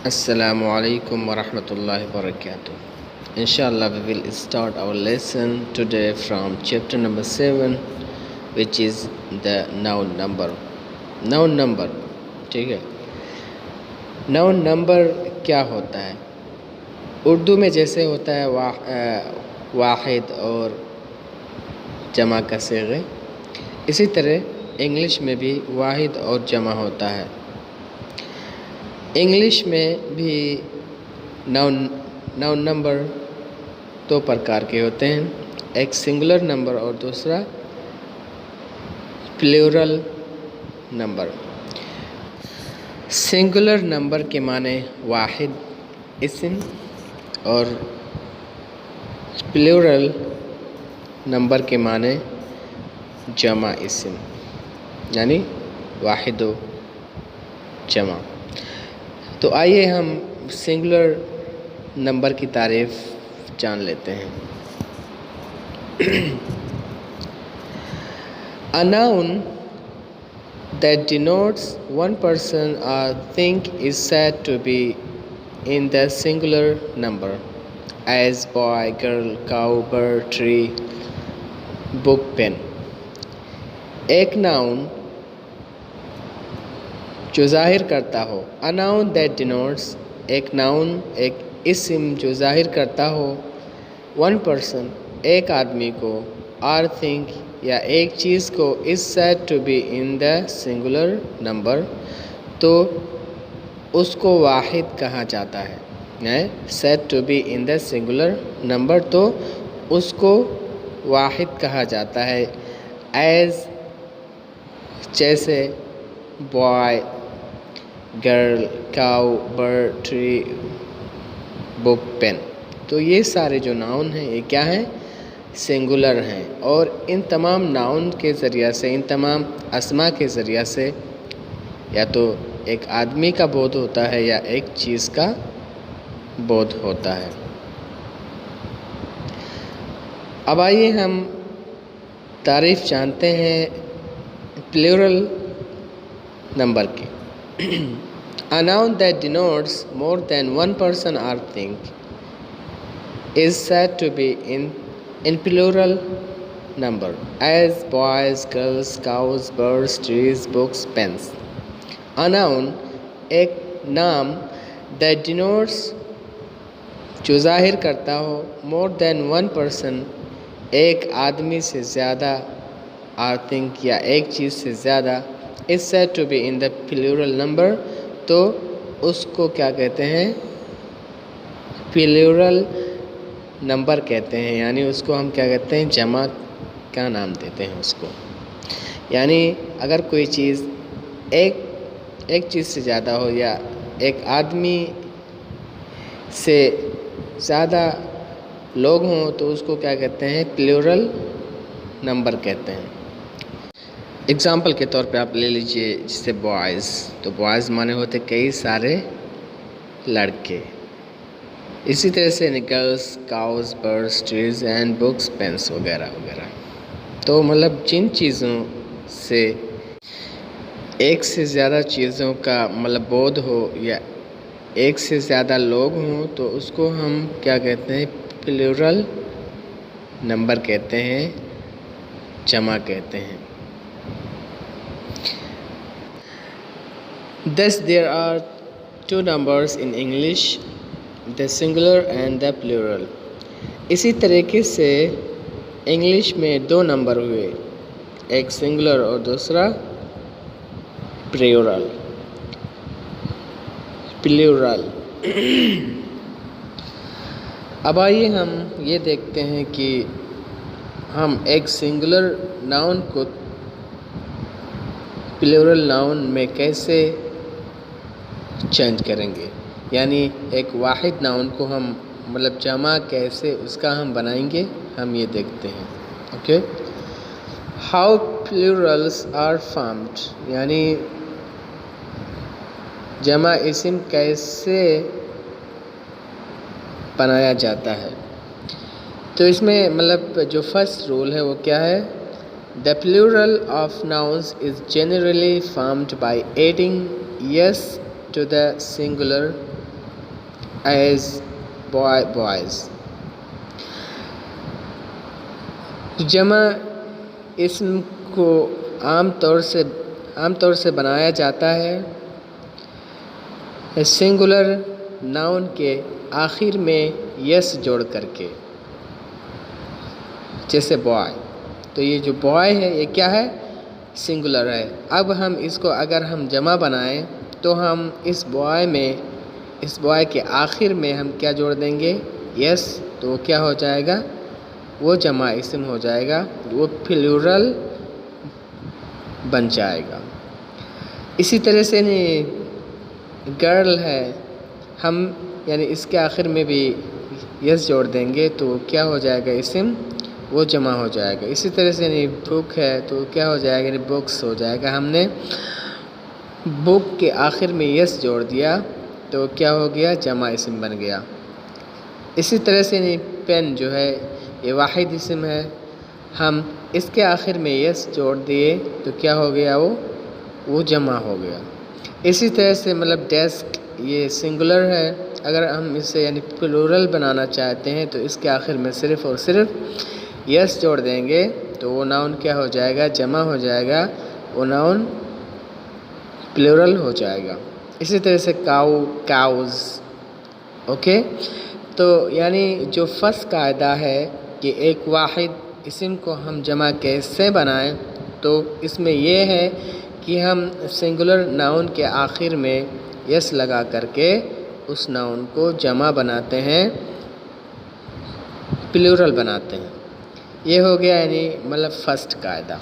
Assalamu alaikum wa rahmatullahi wa barakatuh. Inshallah, we will start our lesson today from chapter number 7, which is the noun number. Noun number, ठीक है. Noun number क्या होता है? उर्दू में जैसे होता है वाहिद और जमा का सिगे, इसी तरह इंग्लिश में भी वाहिद और जमा होता है. इंग्लिश में भी नाउन नंबर दो प्रकार के होते हैं, एक सिंगुलर नंबर और दूसरा प्लूरल नंबर. सिंगुलर नंबर के माने वाहिद इस्म और प्लूरल नंबर के माने जमा इस्म, यानी वाहिद व जमा. तो आइए हम सिंगुलर नंबर की तारीफ जान लेते हैं. A noun that denotes one person or thing is said to be in the singular number, as boy, girl, cow, bird, tree, book, pen. एक नाउन जो ज़ाहिर करता हो, अ नाउन दैट डिनोट्स, एक नाउन एक इस्म जो ज़ाहिर करता हो वन पर्सन एक आदमी को, आर थिंग या एक चीज़ को, is said to be in the singular number, तो उसको वाहिद कहा जाता है. Said to be in the singular number, तो उसको वाहिद कहा जाता है. एज जैसे boy, girl, cow, bird, tree, book, pen. तो ये सारे जो नाउन हैं ये क्या हैं? सिंगुलर हैं. और इन तमाम नाउन के ज़रिया से, इन तमाम अस्मा के ज़रिया से या तो एक आदमी का बोध होता है या एक चीज़ का बोध होता है. अब आइए हम तारीफ़ जानते हैं प्लूरल नंबर की. A noun that denotes more than one person or thing is said to be in plural number, as boys, girls, cows, birds, trees, books, pens. A noun एक नाम that denotes जो ज़ाहिर करता हो more than one person एक आदमी से ज़्यादा or thing या एक चीज़ से ज़्यादा is said to be in the plural number, तो उसको क्या कहते हैं? प्लूरल नंबर कहते हैं. यानी उसको हम क्या कहते हैं? जमा का नाम देते हैं उसको. यानी अगर कोई चीज़ एक चीज़ से ज़्यादा हो या एक आदमी से ज़्यादा लोग हों, तो उसको क्या कहते हैं? प्लूरल नंबर कहते हैं. एग्ज़ाम्पल के तौर पे आप ले लीजिए जैसे बॉयज़, तो बॉयज़ माने होते कई सारे लड़के. इसी तरह से girls, cows, birds, trees and books, pens वगैरह वगैरह. तो मतलब जिन चीज़ों से एक से ज़्यादा चीज़ों का मतलब बोध हो या एक से ज़्यादा लोग हों, तो उसको हम क्या कहते हैं? प्लूरल नंबर कहते हैं, जमा कहते हैं. Thus there are two numbers in English, the singular and the plural. इसी तरीके से इंग्लिश में दो नंबर हुए, एक सिंगुलर और दूसरा प्लूरल. अब आइए हम ये देखते हैं कि हम एक सिंगुलर नाउन को प्लूरल नाउन में कैसे चेंज करेंगे. यानी एक वाहिद नाउन को हम मतलब जमा कैसे उसका हम बनाएंगे, हम ये देखते हैं. Okay, how plurals are formed, यानी जमा इस्म कैसे बनाया जाता है. तो इसमें मतलब जो फर्स्ट रूल है वो क्या है? The plural of nouns is generally formed by adding yes to the singular as boys. جمع اسم کو عام طور سے بنایا جاتا ہے سنگولر ناؤن کے آخر میں یس جوڑ کر کے، جیسے بوائے. تو یہ جو بوائے ہے یہ کیا ہے؟ سنگولر ہے. اب ہم اس کو اگر ہم جمع بنائیں تو ہم اس بوائے کے آخر میں ہم کیا جوڑ دیں گے؟ یس. تو وہ کیا ہو جائے گا؟ وہ جمع اسم ہو جائے گا، وہ پلورل بن جائے گا. اسی طرح سے گرل ہے، ہم یعنی اس کے آخر میں بھی یس جوڑ دیں گے تو کیا ہو جائے گا؟ اسم، وہ جمع ہو جائے گا. اسی طرح سے بک ہے تو کیا ہو جائے گا؟ بکس ہو جائے گا. ہم نے بک کے آخر میں یس جوڑ دیا تو کیا ہو گیا؟ جمع اسم بن گیا. اسی طرح سے پین جو ہے یہ واحد اسم ہے، ہم اس کے آخر میں یس جوڑ دیے تو کیا ہو گیا؟ وہ جمع ہو گیا. اسی طرح سے ڈیسک یہ سنگولر ہے، اگر ہم اسے پلورل بنانا چاہتے ہیں تو اس کے آخر میں صرف اور صرف یس جوڑ دیں گے تو وہ ناؤن کیا ہو جائے گا؟ جمع ہو جائے گا، وہ ناؤن پلورل ہو جائے گا. اسی طرح سے کاؤز. اوکے، تو جو فرسٹ قاعدہ ہے کہ ایک واحد اسم کو ہم جمع کیسے بنائیں، تو اس میں یہ ہے کہ ہم سنگولر ناؤن کے آخر میں یس لگا کر کے اس ناؤن کو جمع بناتے ہیں، پلورل بناتے ہیں. یہ ہو گیا فرسٹ قاعدہ.